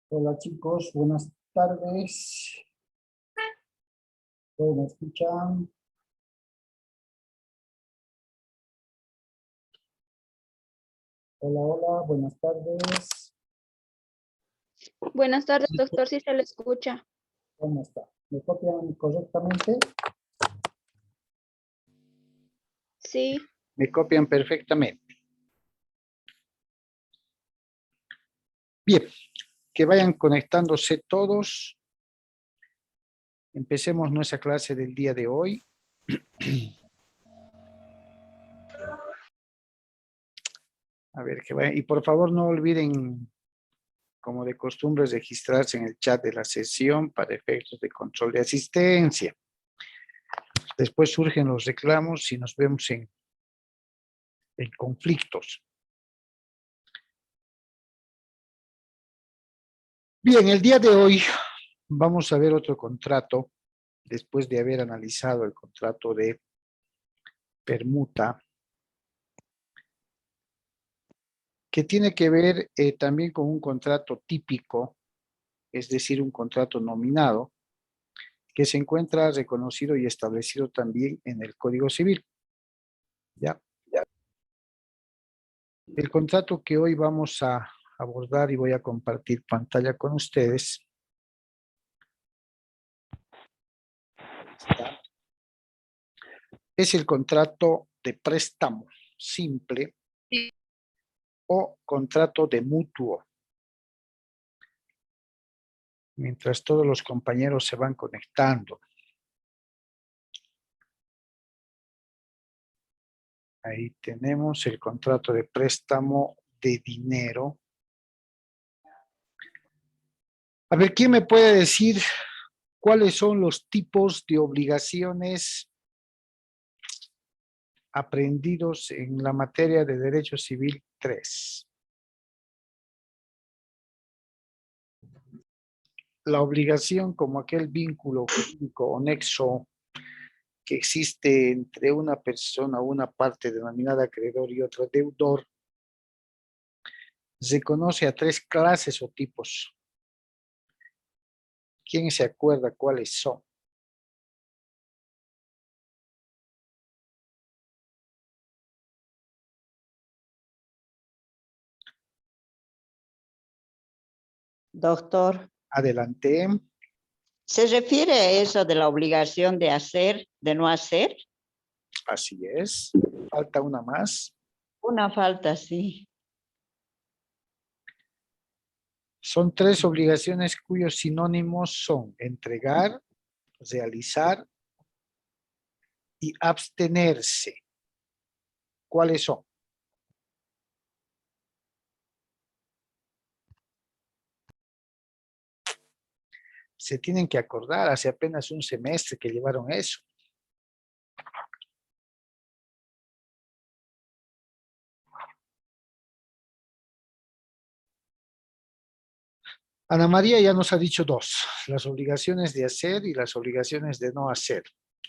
Hola chicos, buenas tardes. ¿Todos me escuchan? Hola, hola, buenas tardes. Buenas tardes, doctor, si se le escucha. ¿Cómo está? ¿Me copian correctamente? Sí, Me copian perfectamente. Bien, que vayan conectándose todos. Empecemos nuestra clase del día de hoy. A ver, que vayan. Y por favor no olviden, como de costumbre, registrarse en el chat de la sesión para efectos de control de asistencia. Después surgen los reclamos y nos vemos en conflictos. Bien, el día de hoy vamos a ver otro contrato, después de haber analizado el contrato de permuta, que tiene que ver también con un contrato típico, es decir, un contrato nominado, que se encuentra reconocido y establecido también en el Código Civil. ¿Ya? El contrato que hoy vamos a abordar y voy a compartir pantalla con ustedes es el contrato de préstamo simple o contrato de mutuo. Mientras todos los compañeros se van conectando. Ahí tenemos el contrato de préstamo de dinero. A ver, ¿quién me puede decir cuáles son los tipos de obligaciones aprendidos en la materia de Derecho Civil 3? La obligación como aquel vínculo jurídico o nexo que existe entre una persona o una parte denominada acreedor y otra deudor, se conoce a tres clases o tipos. ¿Quién se acuerda cuáles son? Doctor, Adelante. ¿se refiere a eso de la obligación de hacer, de no hacer? Así es. Falta una más. Una falta, sí. Son tres obligaciones cuyos sinónimos son entregar, realizar y abstenerse. ¿Cuáles son? Se tienen que acordar, hace apenas un semestre que llevaron eso. Ana María ya nos ha dicho dos, las obligaciones de hacer y las obligaciones de no hacer.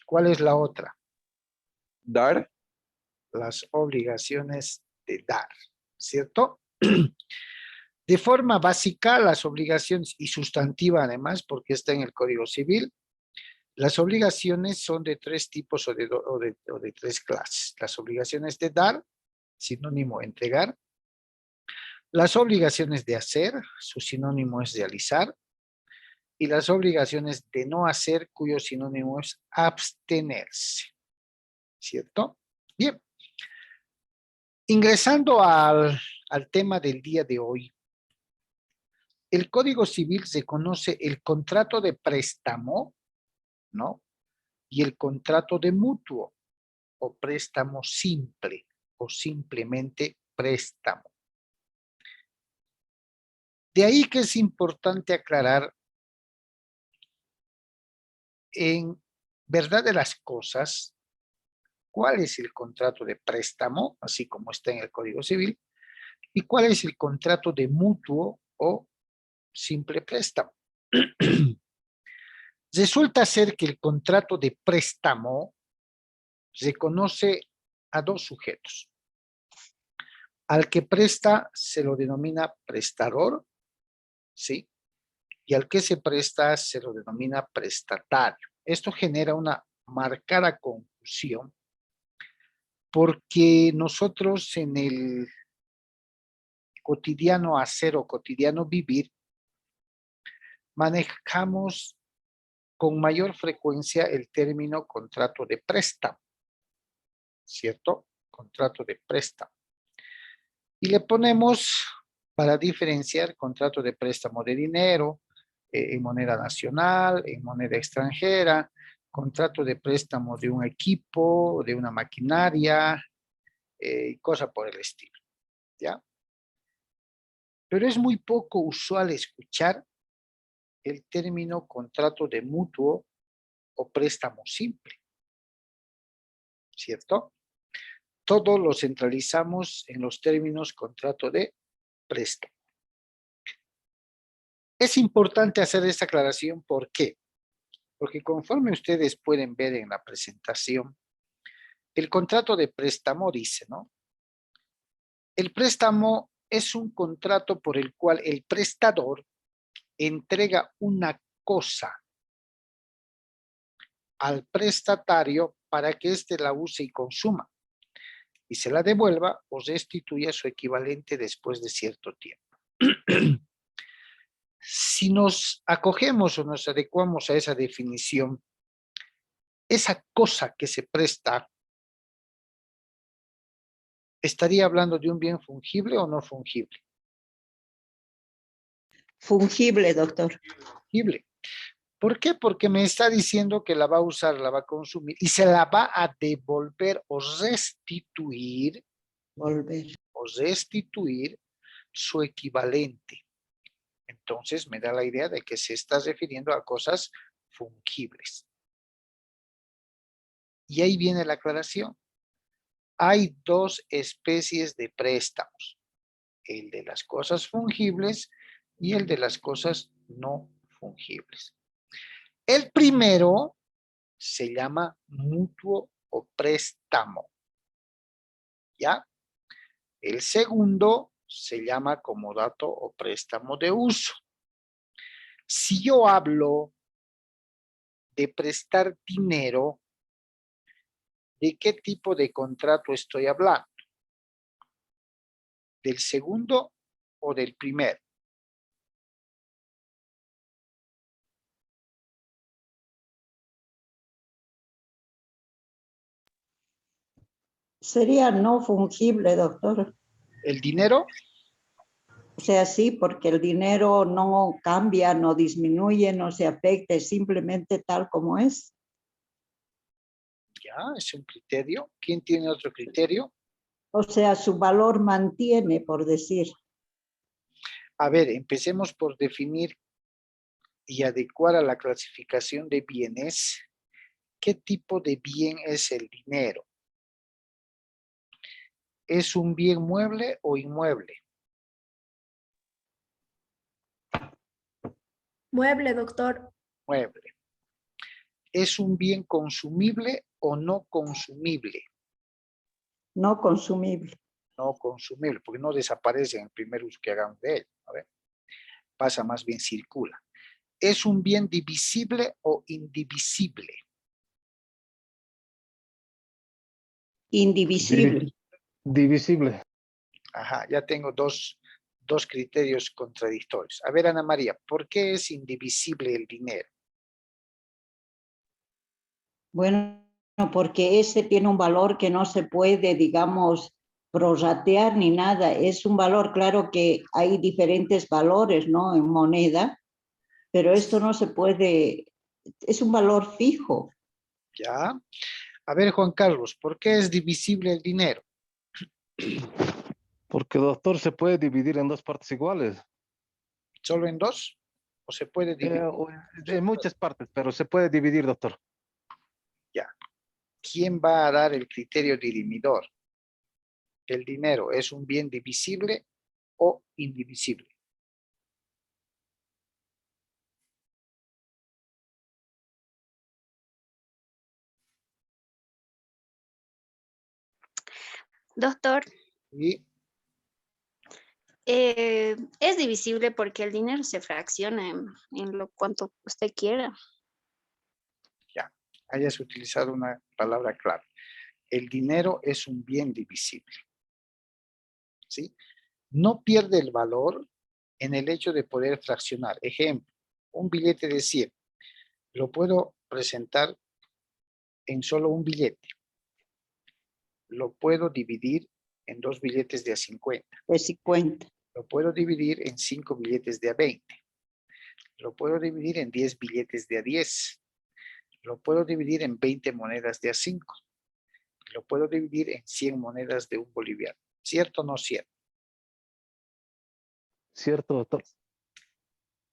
¿Cuál es la otra? Dar. Las obligaciones de dar, ¿cierto? De forma básica, las obligaciones, y sustantiva además, porque está en el Código Civil, las obligaciones son de tres tipos o de tres clases. Las obligaciones de dar, sinónimo entregar. Las obligaciones de hacer, su sinónimo es realizar. Y las obligaciones de no hacer, cuyo sinónimo es abstenerse. ¿Cierto? Bien. Ingresando al tema del día de hoy, el Código Civil reconoce el contrato de préstamo, ¿no? Y el contrato de mutuo, o préstamo simple, o simplemente préstamo. De ahí que es importante aclarar, en verdad de las cosas, cuál es el contrato de préstamo, así como está en el Código Civil, y cuál es el contrato de mutuo o simple préstamo. Resulta ser que el contrato de préstamo reconoce a dos sujetos. Al que presta se lo denomina prestador, ¿sí? y al que se presta se lo denomina prestatario. Esto genera una marcada confusión porque nosotros en el cotidiano hacer o cotidiano vivir manejamos con mayor frecuencia el término contrato de préstamo, ¿cierto? Contrato de préstamo. Y le ponemos, para diferenciar, contrato de préstamo de dinero, en moneda nacional, en moneda extranjera, contrato de préstamo de un equipo, de una maquinaria, cosa por el estilo, ¿ya? Pero es muy poco usual escuchar el término contrato de mutuo o préstamo simple, ¿cierto? Todo lo centralizamos en los términos contrato de préstamo. Es importante hacer esta aclaración, ¿por qué? Porque conforme ustedes pueden ver en la presentación, el contrato de préstamo dice, ¿no? El préstamo es un contrato por el cual el prestador entrega una cosa al prestatario para que éste la use y consuma, y se la devuelva o restituya su equivalente después de cierto tiempo. Si nos acogemos o nos adecuamos a esa definición, esa cosa que se presta, ¿estaría hablando de un bien fungible o no fungible? Fungible, doctor. Fungible. ¿Por qué? Porque me está diciendo que la va a usar, la va a consumir y se la va a devolver o restituir su equivalente. Entonces me da la idea de que se está refiriendo a cosas fungibles. Y ahí viene la aclaración. Hay dos especies de préstamos, el de las cosas fungibles y el de las cosas no fungibles. El primero se llama mutuo o préstamo, ¿ya? El segundo se llama comodato o préstamo de uso. Si yo hablo de prestar dinero, ¿de qué tipo de contrato estoy hablando? ¿Del segundo o del primero? Sería no fungible, doctor. ¿El dinero? O sea, sí, porque el dinero no cambia, no disminuye, no se afecta, es simplemente tal como es. Ya, es un criterio. ¿Quién tiene otro criterio? O sea, su valor mantiene, por decir. A ver, empecemos por definir y adecuar a la clasificación de bienes. ¿Qué tipo de bien es el dinero? ¿Es un bien mueble o inmueble? Mueble, doctor. Mueble. ¿Es un bien consumible o no consumible? No consumible. No consumible, porque no desaparece en el primer uso que hagamos de él. A ver, pasa, más bien circula. ¿Es un bien divisible o indivisible? Indivisible. Divisible. Ajá, ya tengo dos criterios contradictorios. A ver, Ana María, ¿por qué es indivisible el dinero? Bueno, porque ese tiene un valor que no se puede, digamos, prorratear ni nada. Es un valor, claro que hay diferentes valores, ¿no? En moneda, pero esto no se puede, es un valor fijo. Ya. A ver, Juan Carlos, ¿por qué es divisible el dinero? Porque, doctor, se puede dividir en dos partes iguales. ¿Solo en dos? ¿O se puede dividir? En muchas partes, pero se puede dividir, doctor. Ya. ¿Quién va a dar el criterio dirimidor? ¿El dinero es un bien divisible o indivisible? Doctor, Y Es divisible porque el dinero se fracciona en lo cuanto usted quiera. Hayas utilizado una palabra clave. El dinero es un bien divisible. ¿Sí? No pierde el valor en el hecho de poder fraccionar. Ejemplo, un billete de 100. Lo puedo presentar en solo un billete. Lo puedo dividir en 2 billetes de a 50. De 50. Lo puedo dividir en 5 billetes de a 20. Lo puedo dividir en 10 billetes de a 10. Lo puedo dividir en 20 monedas de a 5. Lo puedo dividir en 100 monedas de un boliviano. ¿Cierto o no cierto? ¿Cierto, doctor?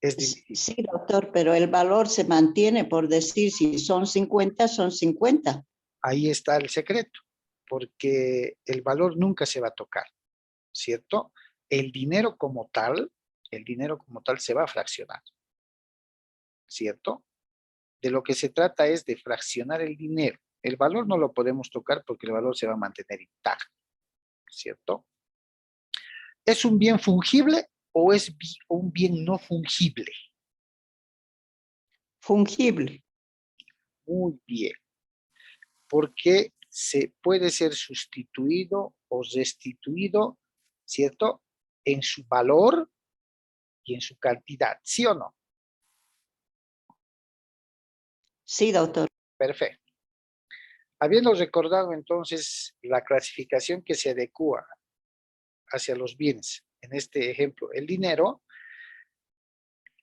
Es divisible. Sí, doctor, pero el valor se mantiene, por decir, si son 50, son 50. Ahí está el secreto, porque el valor nunca se va a tocar, ¿cierto? El dinero como tal se va a fraccionar, ¿cierto? De lo que se trata es de fraccionar el dinero. El valor no lo podemos tocar porque el valor se va a mantener intacto, ¿cierto? ¿Es un bien fungible o es un bien no fungible? Fungible. Muy bien. Porque se puede ser sustituido o restituido, ¿cierto? En su valor y en su cantidad, ¿sí o no? Sí, doctor. Perfecto. Habiendo recordado entonces la clasificación que se adecua hacia los bienes, en este ejemplo, el dinero,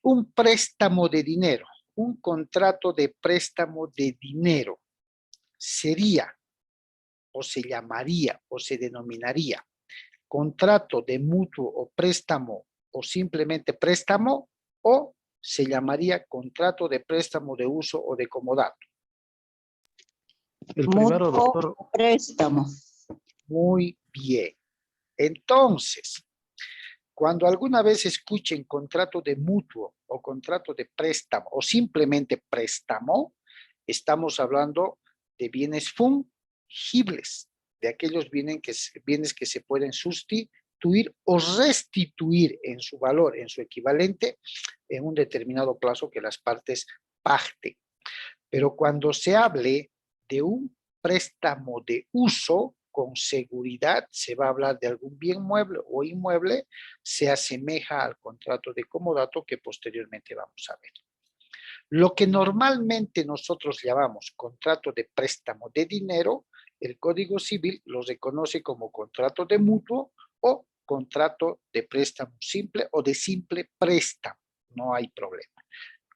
un préstamo de dinero, un contrato de préstamo de dinero sería o se llamaría o se denominaría contrato de mutuo o préstamo o simplemente préstamo o se llamaría contrato de préstamo de uso o de comodato. El primero, Mutuo doctor. o préstamo. Muy bien. Entonces, cuando alguna vez escuchen contrato de mutuo o contrato de préstamo o simplemente préstamo, estamos hablando de bienes fungibles, de aquellos bienes que se pueden sustituir o restituir en su valor, en su equivalente, en un determinado plazo que las partes pacten. Pero cuando se hable de un préstamo de uso, con seguridad se va a hablar de algún bien mueble o inmueble, se asemeja al contrato de comodato que posteriormente vamos a ver. Lo que normalmente nosotros llamamos contrato de préstamo de dinero, el Código Civil lo reconoce como contrato de mutuo o contrato de préstamo simple o de simple préstamo. No hay problema.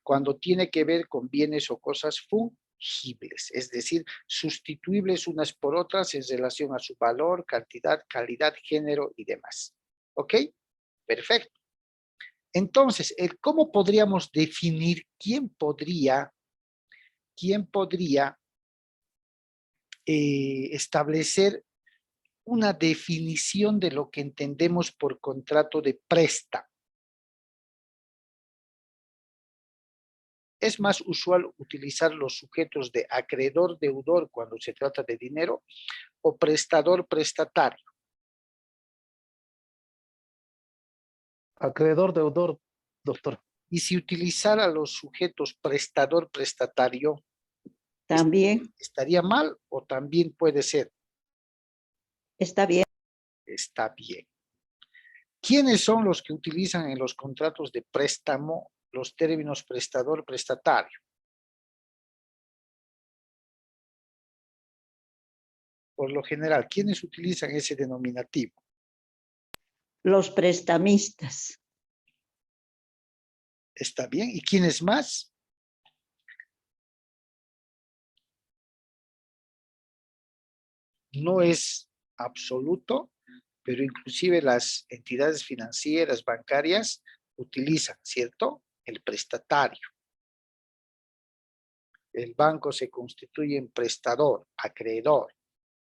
Cuando tiene que ver con bienes o cosas fungibles, es decir, sustituibles unas por otras en relación a su valor, cantidad, calidad, género y demás. ¿Ok? Perfecto. Entonces, ¿cómo podríamos definir quién podría establecer una definición de lo que entendemos por contrato de préstamo? Es más usual utilizar los sujetos de acreedor-deudor cuando se trata de dinero o prestador-prestatario. Acreedor, deudor, doctor. Y si utilizara los sujetos prestador-prestatario, También ¿estaría mal o también puede ser? está bien. Está bien. ¿Quiénes son los que utilizan en los contratos de préstamo los términos prestador-prestatario? Por lo general, ¿quiénes utilizan ese denominativo? Los prestamistas. Está bien. ¿Y quiénes más? No es absoluto, pero inclusive las entidades financieras, bancarias, utilizan, ¿cierto? El prestatario. El banco se constituye en prestador, acreedor.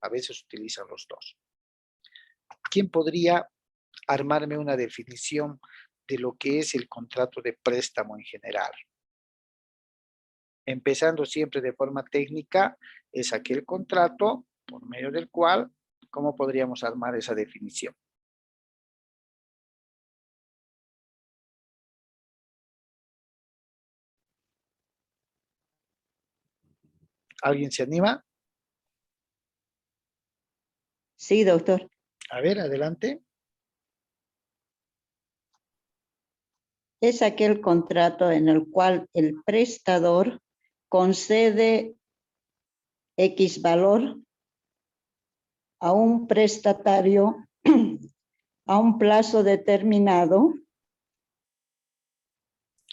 A veces utilizan los dos. ¿Quién podría armarme una definición de lo que es el contrato de préstamo en general? Empezando siempre de forma técnica, es aquel contrato por medio del cual, ¿cómo podríamos armar esa definición? ¿Alguien se anima? Sí, doctor. A ver, adelante. Es aquel contrato en el cual el prestador concede X valor a un prestatario a un plazo determinado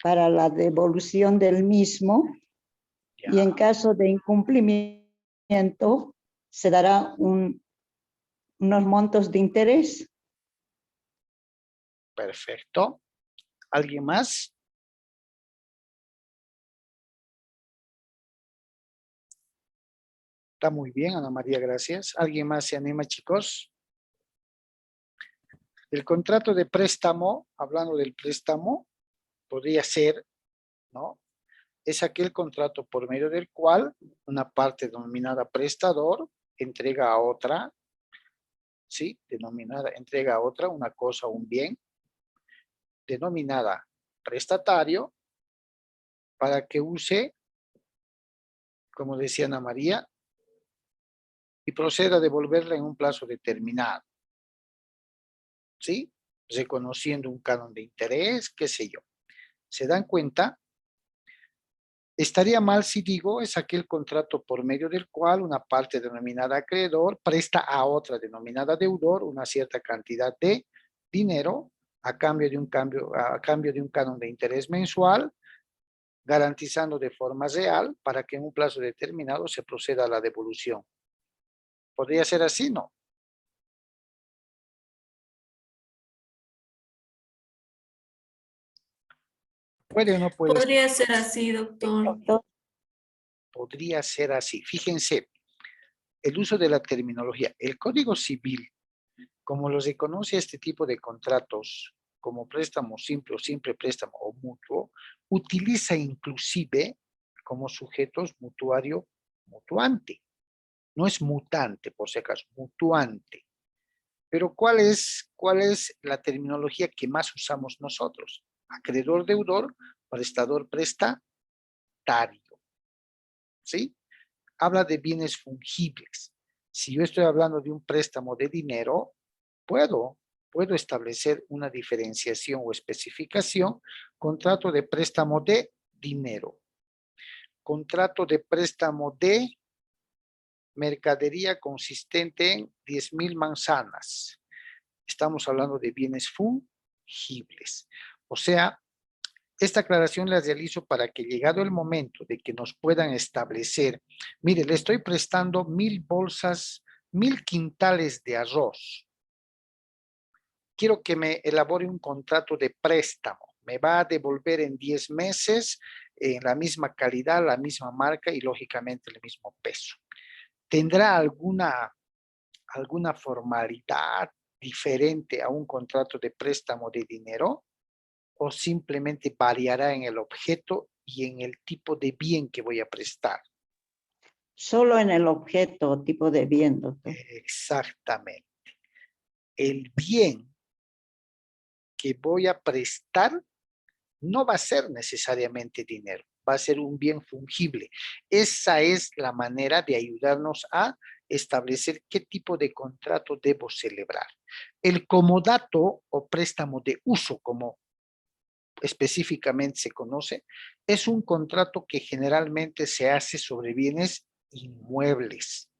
para la devolución del mismo y en caso de incumplimiento se dará unos montos de interés. Perfecto. ¿Alguien más? Está muy bien, Ana María, gracias. ¿Alguien más se anima, chicos? El contrato de préstamo, hablando del préstamo, podría ser, ¿no? Es aquel contrato por medio del cual una parte denominada prestador entrega a otra, ¿sí? Denominada, entrega a otra una cosa, un bien, denominada prestatario, para que use, como decía Ana María, y proceda a devolverla en un plazo determinado, ¿sí? Reconociendo un canon de interés, qué sé yo. ¿Se dan cuenta? Estaría mal si digo es aquel contrato por medio del cual una parte denominada acreedor presta a otra denominada deudor una cierta cantidad de dinero a cambio de un canon de interés mensual, garantizando de forma real para que en un plazo determinado se proceda a la devolución. ¿Podría ser así? No. ¿Puede o no puede? Podría ser así, doctor. Doctor, Podría ser así. Fíjense, el uso de la terminología. El Código Civil, como lo reconoce este tipo de contratos, como préstamo simple o simple préstamo o mutuo, utiliza inclusive como sujetos mutuario, mutuante. No es mutante, por si acaso, mutuante. Pero ¿cuál es la terminología que más usamos nosotros? Acreedor, deudor, prestador, prestatario. ¿Sí? Habla de bienes fungibles. Si yo estoy hablando de un préstamo de dinero, puedo establecer una diferenciación o especificación, contrato de préstamo de dinero, contrato de préstamo de mercadería consistente en 10,000 manzanas. Estamos hablando de bienes fungibles. O sea, esta aclaración la realizo para que llegado el momento de que nos puedan establecer, mire, le estoy prestando 1,000 bolsas, 1,000 quintales de arroz. Quiero que me elabore un contrato de préstamo. Me va a devolver en 10 meses en la misma calidad, la misma marca y lógicamente el mismo peso. ¿Tendrá alguna formalidad diferente a un contrato de préstamo de dinero? ¿O simplemente variará en el objeto y en el tipo de bien que voy a prestar? solo en el objeto, tipo de bien, doctor. Exactamente. El bien que voy a prestar no va a ser necesariamente dinero, va a ser un bien fungible. Esa es la manera de ayudarnos a establecer qué tipo de contrato debo celebrar. El comodato o préstamo de uso, como específicamente se conoce, es un contrato que generalmente se hace sobre bienes inmuebles,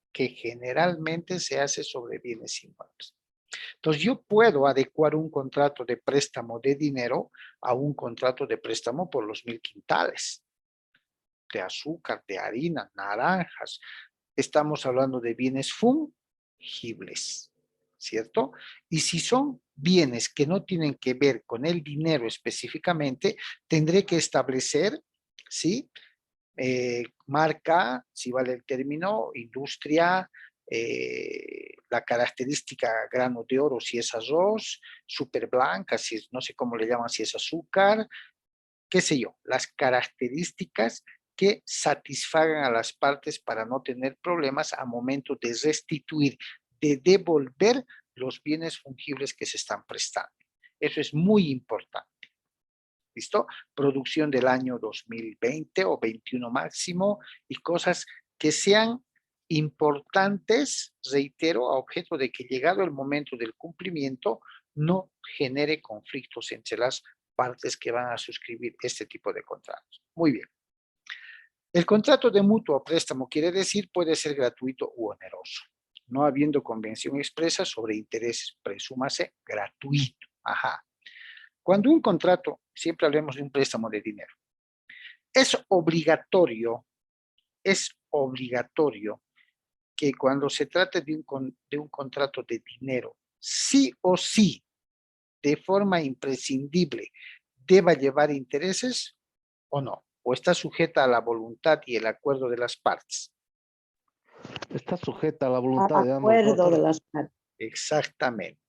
Entonces, yo puedo adecuar un contrato de préstamo de dinero a un contrato de préstamo por los 1,000 quintales de azúcar, de harina, naranjas. Estamos hablando de bienes fungibles, ¿cierto? Y si son bienes que no tienen que ver con el dinero específicamente, tendré que establecer, ¿sí? Marca, si vale el término, industria, la característica grano de oro si es arroz, super blanca, si es, no sé cómo le llaman, si es azúcar, qué sé yo, las características que satisfagan a las partes para no tener problemas a momento de restituir, de devolver los bienes fungibles que se están prestando. Eso es muy importante. ¿Listo? Producción del año 2020 o 21 máximo y cosas que sean importantes, reitero, a objeto de que llegado el momento del cumplimiento no genere conflictos entre las partes que van a suscribir este tipo de contratos. Muy bien. El contrato de mutuo o préstamo quiere decir puede ser gratuito u oneroso, no habiendo convención expresa sobre intereses, presúmase gratuito. Ajá. Cuando un contrato, siempre hablemos de un préstamo de dinero, es obligatorio que cuando se trate de un contrato de dinero, sí o sí, de forma imprescindible, deba llevar intereses o no, o está sujeta a la voluntad y el acuerdo de las partes. Está sujeta a la voluntad de ambos, Acuerdo doctor. de las partes. Exactamente.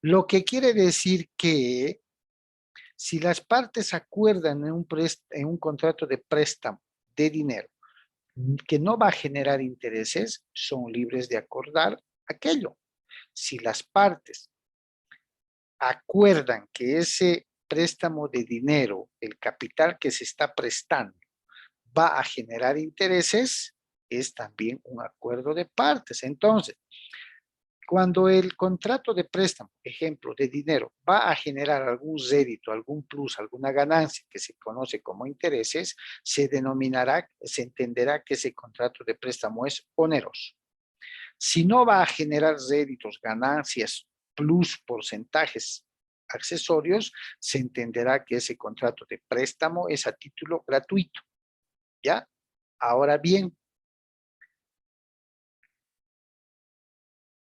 Lo que quiere decir que si las partes acuerdan en un contrato de préstamo de dinero que no va a generar intereses, son libres de acordar aquello. Si las partes acuerdan que ese préstamo de dinero, el capital que se está prestando, va a generar intereses, es también un acuerdo de partes. Entonces, cuando el contrato de préstamo, ejemplo, de dinero, va a generar algún rédito, algún plus, alguna ganancia que se conoce como intereses, se entenderá que ese contrato de préstamo es oneroso. Si no va a generar réditos, ganancias, plus, porcentajes, accesorios, se entenderá que ese contrato de préstamo es a título gratuito. ¿Ya? Ahora bien,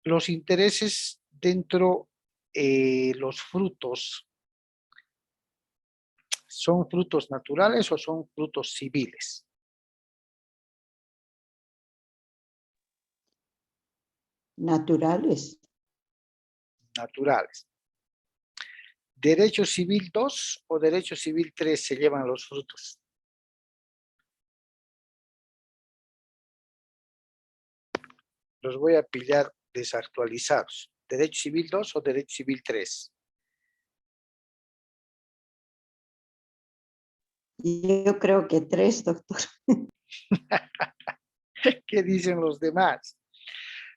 los intereses dentro los frutos, ¿son frutos naturales o son frutos civiles? Naturales. Naturales. ¿Derecho civil 2 o derecho civil 3 se llevan los frutos? Los voy a pillar desactualizados. ¿Derecho civil 2 o derecho civil 3? Yo creo que 3, doctor. ¿Qué dicen los demás?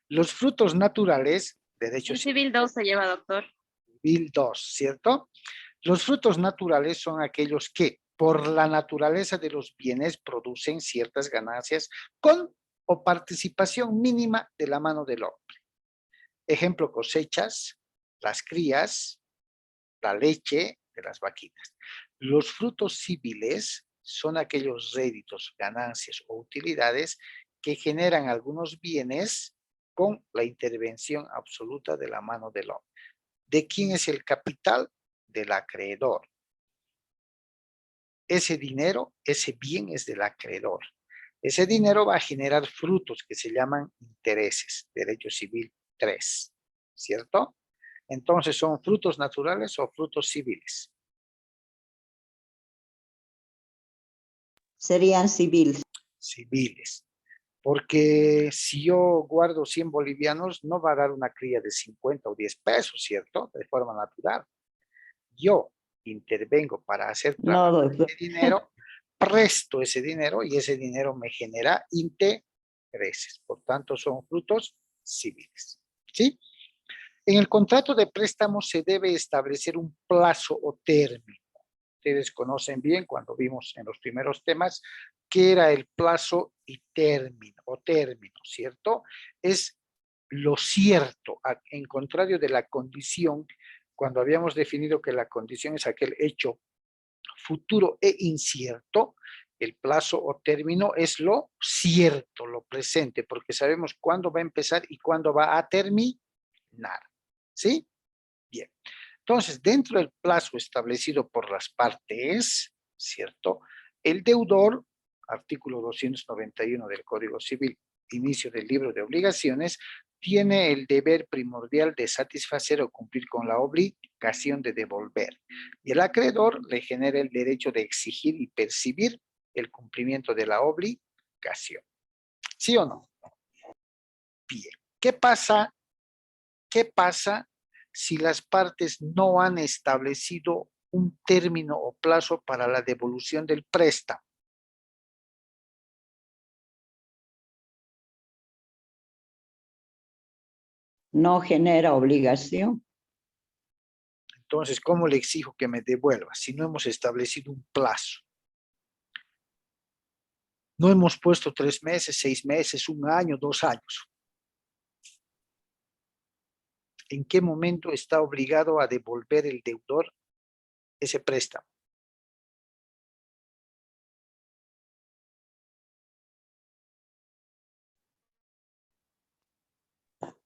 Los frutos naturales, derecho El civil 2 se lleva, doctor. civil 2, ¿cierto? Los frutos naturales son aquellos que, por la naturaleza de los bienes, producen ciertas ganancias con o participación mínima de la mano del hombre. Ejemplo, cosechas, las crías, la leche de las vaquitas. Los frutos civiles son aquellos réditos, ganancias o utilidades que generan algunos bienes con la intervención absoluta de la mano del hombre. ¿De quién es el capital? Del acreedor. Ese dinero, ese bien es del acreedor. Ese dinero va a generar frutos que se llaman intereses, derecho civil 3, ¿cierto? Entonces, ¿son frutos naturales o frutos civiles? Serían civiles. Civiles. Porque si yo guardo 100 bolivianos, no va a dar una cría de 50 o 10 pesos, ¿cierto? De forma natural. Yo intervengo para hacer No, doctor. ese dinero, presto ese dinero y ese dinero me genera intereses. Por tanto, son frutos civiles. ¿Sí? En el contrato de préstamo se debe establecer un plazo o término. Ustedes conocen bien cuando vimos en los primeros temas qué era el plazo y término, ¿cierto? Es lo cierto, en contrario de la condición, cuando habíamos definido que la condición es aquel hecho futuro e incierto, el plazo o término es lo cierto, lo presente, porque sabemos cuándo va a empezar y cuándo va a terminar. ¿Sí? Bien. Entonces, dentro del plazo establecido por las partes, ¿cierto? El deudor, artículo 291 del Código Civil, inicio del libro de obligaciones, tiene el deber primordial de satisfacer o cumplir con la obligación de devolver. Y el acreedor le genera el derecho de exigir y percibir el cumplimiento de la obligación. ¿Sí o no? Bien. ¿Qué pasa? ¿Qué pasa si las partes no han establecido un término o plazo para la devolución del préstamo? no genera obligación. Entonces, ¿cómo le exijo que me devuelva si no hemos establecido un plazo? No hemos puesto 3 meses, 6 meses, 1 año, 2 años. ¿En qué momento está obligado a devolver el deudor ese préstamo?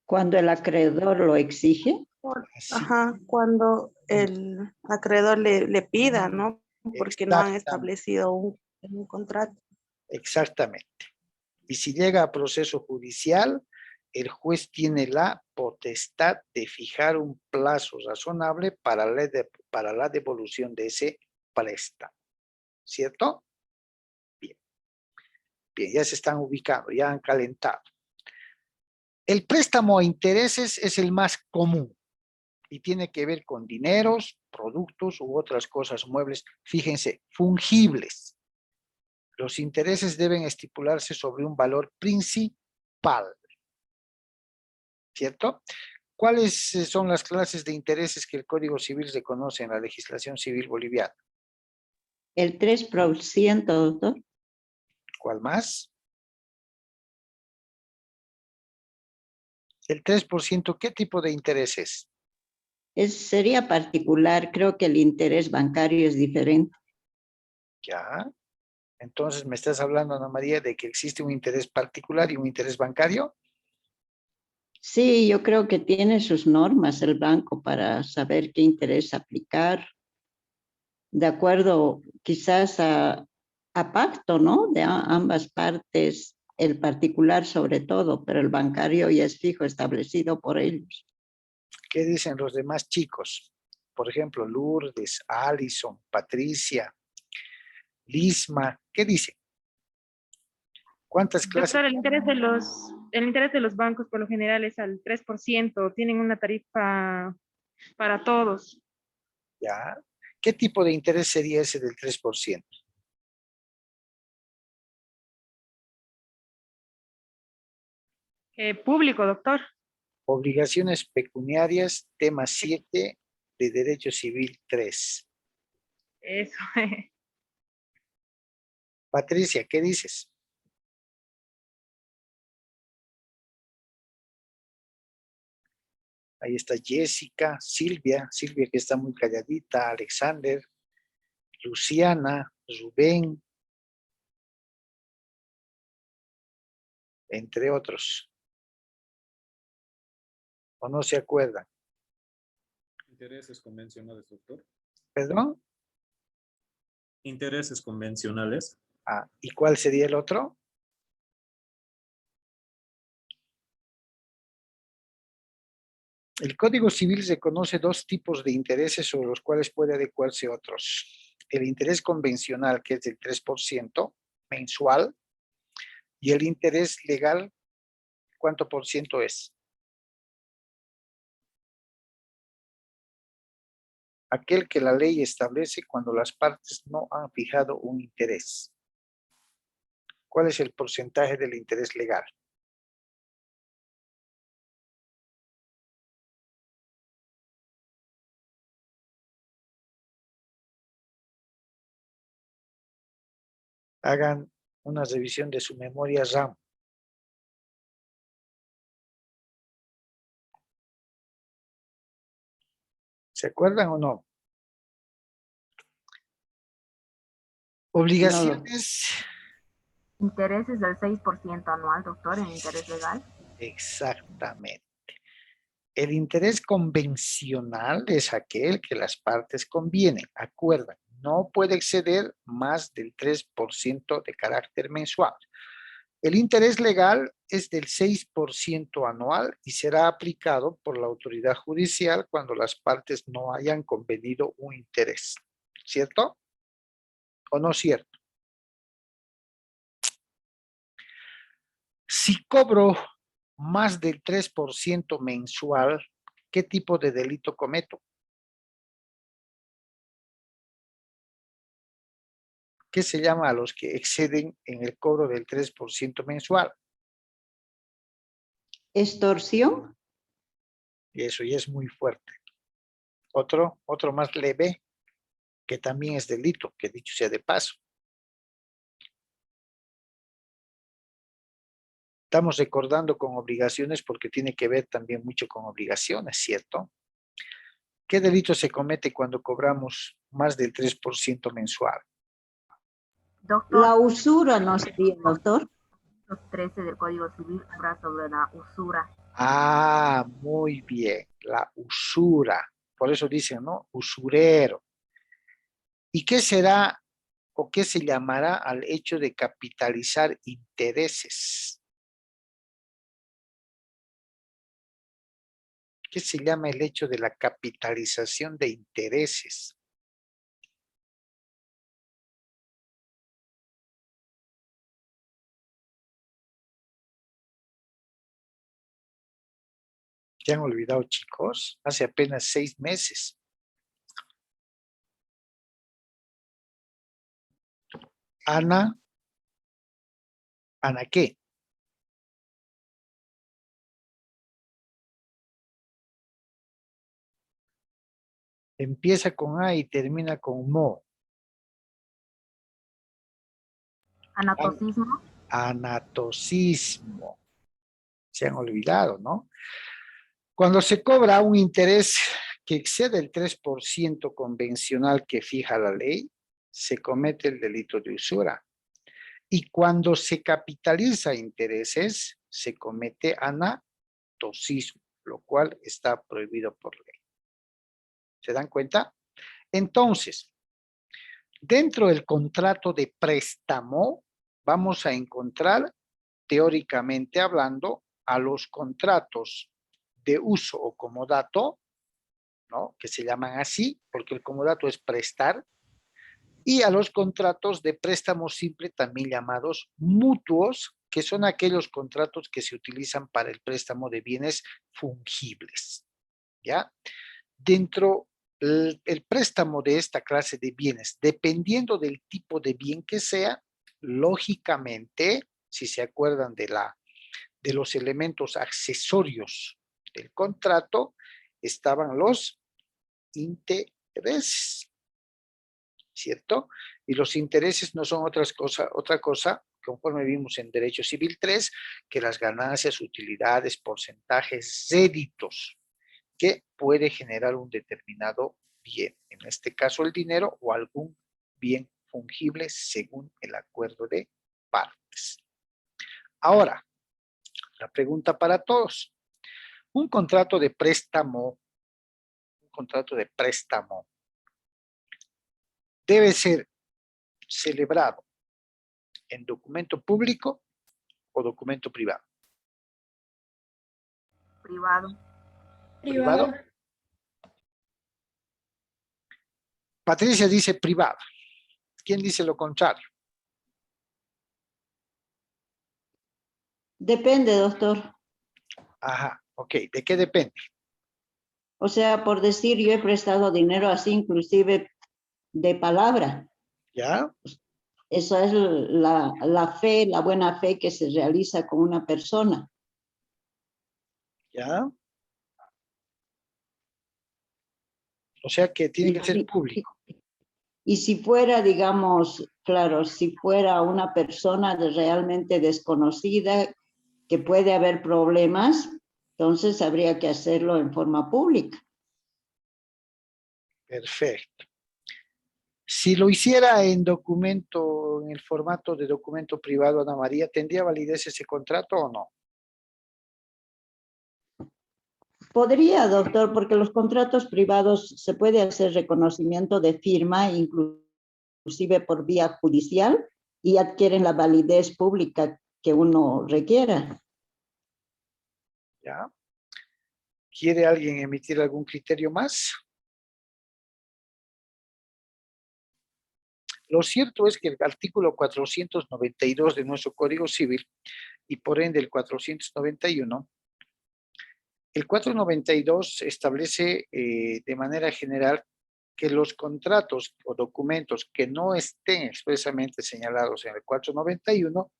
Cuando el acreedor lo exige, Así, Ajá, cuando el acreedor le pida, ¿no? Porque no han exactamente, establecido un contrato. exactamente. Y si llega a proceso judicial, el juez tiene la potestad de fijar un plazo razonable para la devolución de ese préstamo. ¿Cierto? Bien. Bien, ya se están ubicando, ya han calentado. El préstamo a intereses es el más común y tiene que ver con dineros, productos u otras cosas muebles, fíjense, fungibles. Los intereses deben estipularse sobre un valor principal, ¿cierto? ¿Cuáles son las clases de intereses que el Código Civil reconoce en la legislación civil boliviana? el 3%, doctor, ¿Cuál más? El 3%, ¿qué tipo de interés es? sería particular. Creo que el interés bancario es diferente. Ya. Entonces, ¿me estás hablando, Ana María, de que existe un interés particular y un interés bancario? Sí, yo creo que tiene sus normas el banco para saber qué interés aplicar, de acuerdo quizás a pacto, ¿no? De ambas partes, el particular sobre todo, pero el bancario ya es fijo, establecido por ellos. ¿Qué dicen los demás chicos? Por ejemplo, Lourdes, Alison, Patricia, Lisma, ¿qué dicen? ¿Cuántas clases? Doctor, el interés de los bancos por lo general es al 3%, tienen una tarifa para todos. Ya. ¿Qué tipo de interés sería ese del 3%? Público, doctor. Obligaciones pecuniarias, tema 7 de Derecho Civil 3. Eso. Patricia, ¿qué dices? Ahí está Jessica, Silvia que está muy calladita, Alexander, Luciana, Rubén, entre otros. ¿O no se acuerdan? Intereses convencionales, doctor. ¿Perdón? Intereses convencionales. Ah, ¿y cuál sería el otro? El Código Civil reconoce 2 tipos de intereses sobre los cuales puede adecuarse otros. El interés convencional, que es del 3% mensual, y el interés legal, ¿cuánto por ciento es? Aquel que la ley establece cuando las partes no han fijado un interés. ¿Cuál es el porcentaje del interés legal? Hagan una revisión de su memoria RAM. ¿Se acuerdan o no? Obligaciones. Intereses del 6% anual, doctor, en interés legal. Exactamente. El interés convencional es aquel que las partes convienen, acuerdan. No puede exceder más del 3% de carácter mensual. El interés legal es del 6% anual y será aplicado por la autoridad judicial cuando las partes no hayan convenido un interés. ¿Cierto? ¿O no cierto? Si cobro más del 3% mensual, ¿qué tipo de delito cometo? ¿Qué se llama a los que exceden en el cobro del 3% mensual? ¿Extorsión? Y eso ya es muy fuerte. Otro más leve, que también es delito, que dicho sea de paso. Estamos recordando con obligaciones porque tiene que ver también mucho con obligaciones, ¿cierto? ¿Qué delito se comete cuando cobramos más del 3% mensual? Doctor, La usura no sería, doctor. los 13 del Código Civil habla sobre la usura. Ah, muy bien, la usura. Por eso dicen, ¿no? Usurero. ¿Y qué será o qué se llamará al hecho de capitalizar intereses? ¿Qué se llama el hecho de la capitalización de intereses? ¿Se han olvidado, chicos? Hace apenas 6 meses. Ana. ¿Ana qué? Empieza con A y termina con mo. Anatocismo. Anatocismo. Se han olvidado, ¿no? Cuando se cobra un interés que excede el 3% convencional que fija la ley, se comete el delito de usura. Y cuando se capitaliza intereses, se comete anatocismo, lo cual está prohibido por ley. ¿Se dan cuenta? Entonces, dentro del contrato de préstamo, vamos a encontrar, teóricamente hablando, a los contratos de uso o comodato, ¿no? Que se llaman así, porque el comodato es prestar, y a los contratos de préstamo simple, también llamados mutuos, que son aquellos contratos que se utilizan para el préstamo de bienes fungibles, ¿ya? Dentro el préstamo de esta clase de bienes, dependiendo del tipo de bien que sea, lógicamente, si se acuerdan de los elementos accesorios del contrato, estaban los intereses, ¿cierto? Y los intereses no son otra cosa, conforme vimos en Derecho Civil 3, que las ganancias, utilidades, porcentajes, réditos que puede generar un determinado bien, en este caso el dinero o algún bien fungible según el acuerdo de partes. Ahora, la pregunta para todos. Un contrato de préstamo debe ser celebrado en documento público o documento privado. Privado. ¿Privado? Patricia dice privado. ¿Quién dice lo contrario? Depende, doctor. Ajá, ok. ¿De qué depende? O sea, por decir, yo he prestado dinero así, inclusive de palabra. ¿Ya? Esa es la fe, la buena fe que se realiza con una persona. ¿Ya? O sea que tiene que ser público. Y si fuera, digamos, claro, si fuera una persona realmente desconocida, que puede haber problemas, entonces habría que hacerlo en forma pública. Perfecto. Si lo hiciera en documento, en el formato de documento privado, Ana María, ¿tendría validez ese contrato o no? Podría, doctor, porque los contratos privados se puede hacer reconocimiento de firma, inclusive por vía judicial, y adquieren la validez pública que uno requiera. ¿Ya? ¿Quiere alguien emitir algún criterio más? Lo cierto es que el artículo 492 de nuestro Código Civil y por ende el 491, el 492 establece de manera general que los contratos o documentos que no estén expresamente señalados en el 491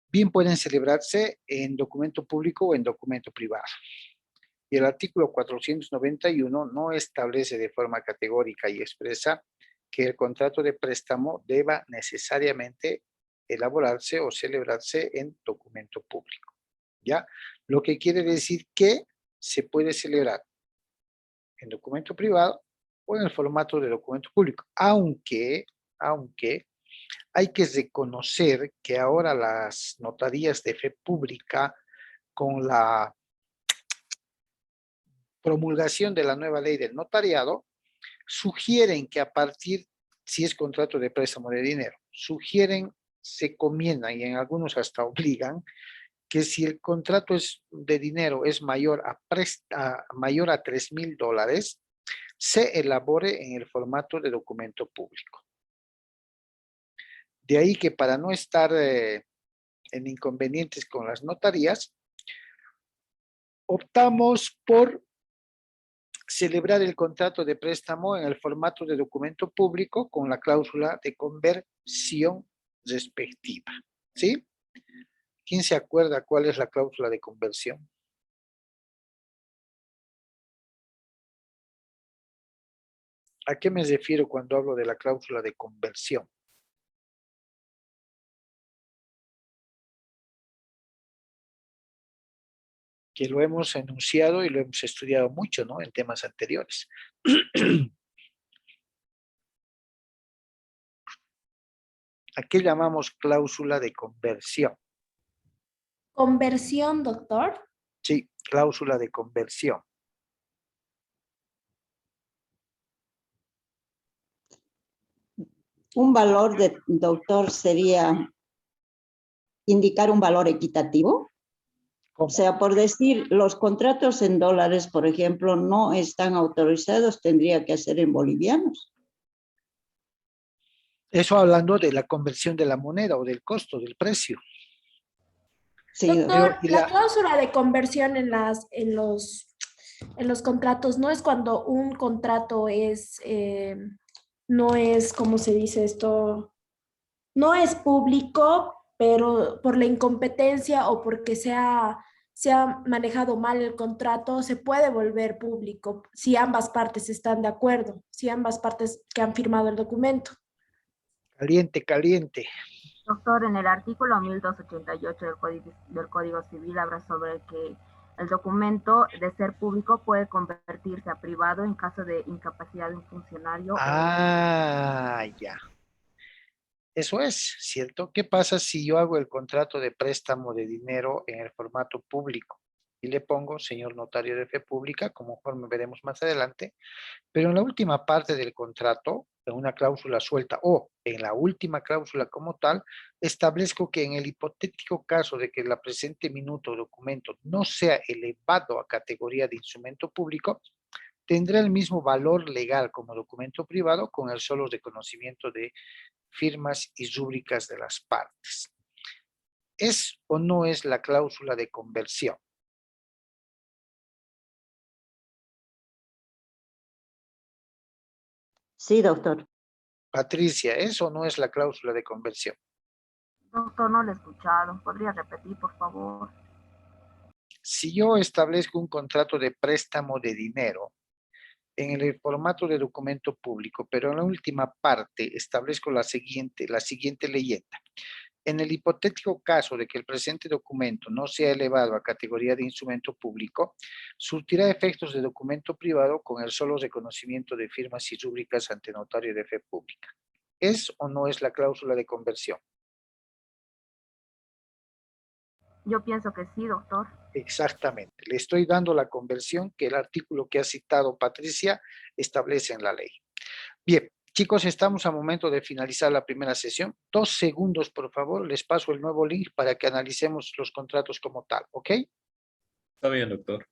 bien pueden celebrarse en documento público o en documento privado. Y el artículo 491 no establece de forma categórica y expresa que el contrato de préstamo deba necesariamente elaborarse o celebrarse en documento público. ¿Ya? Lo que quiere decir que se puede celebrar en documento privado o en el formato de documento público, aunque hay que reconocer que ahora las notarías de fe pública, con la promulgación de la nueva ley del notariado, sugieren que a partir, si es contrato de préstamo de dinero, sugieren, se comiendan y en algunos hasta obligan, que si el contrato es de dinero es mayor a $3,000, se elabore en el formato de documento público. De ahí que para no estar en inconvenientes con las notarías, optamos por celebrar el contrato de préstamo en el formato de documento público con la cláusula de conversión respectiva. ¿Sí? ¿Quién se acuerda cuál es la cláusula de conversión? ¿A qué me refiero cuando hablo de la cláusula de conversión? Que lo hemos enunciado y lo hemos estudiado mucho, ¿no? En temas anteriores. ¿A qué llamamos cláusula de conversión? ¿Conversión, doctor? Sí, cláusula de conversión. Un valor de doctor sería indicar un valor equitativo. ¿Cómo? O sea, por decir, los contratos en dólares, por ejemplo, no están autorizados, tendría que ser en bolivianos. Eso hablando de la conversión de la moneda o del costo, del precio. Sí, Doctor, y la cláusula de conversión en los contratos no es cuando un contrato es, no es, ¿cómo se dice esto? No es público, pero por la incompetencia o porque se ha manejado mal el contrato, se puede volver público si ambas partes están de acuerdo, si ambas partes que han firmado el documento. Caliente, caliente. Doctor, en el artículo 1288 del Código Civil habla sobre que el documento, de ser público, puede convertirse a privado en caso de incapacidad de un funcionario. Ah, ya. Eso es, ¿cierto? ¿Qué pasa si yo hago el contrato de préstamo de dinero en el formato público? Y le pongo, señor notario de fe pública, como veremos más adelante, pero en la última parte del contrato, en una cláusula suelta o en la última cláusula como tal, establezco que en el hipotético caso de que la presente minuto o documento no sea elevado a categoría de instrumento público, tendrá el mismo valor legal como documento privado con el solo reconocimiento de firmas y rúbricas de las partes. ¿Es o no es la cláusula de conversión? Sí, doctor. Patricia, ¿es o no es la cláusula de conversión? Doctor, no lo he escuchado. ¿Podría repetir, por favor? Si yo establezco un contrato de préstamo de dinero en el formato de documento público, pero en la última parte establezco la siguiente leyenda. En el hipotético caso de que el presente documento no sea elevado a categoría de instrumento público, surtirá efectos de documento privado con el solo reconocimiento de firmas y rúbricas ante notario de fe pública. ¿Es o no es la cláusula de conversión? Yo pienso que sí, doctor. Exactamente. Le estoy dando la conversión que el artículo que ha citado Patricia establece en la ley. Bien. Chicos, estamos a momento de finalizar la primera sesión. 2 segundos, por favor. Les paso el nuevo link para que analicemos los contratos como tal, ¿ok? Está bien, doctor.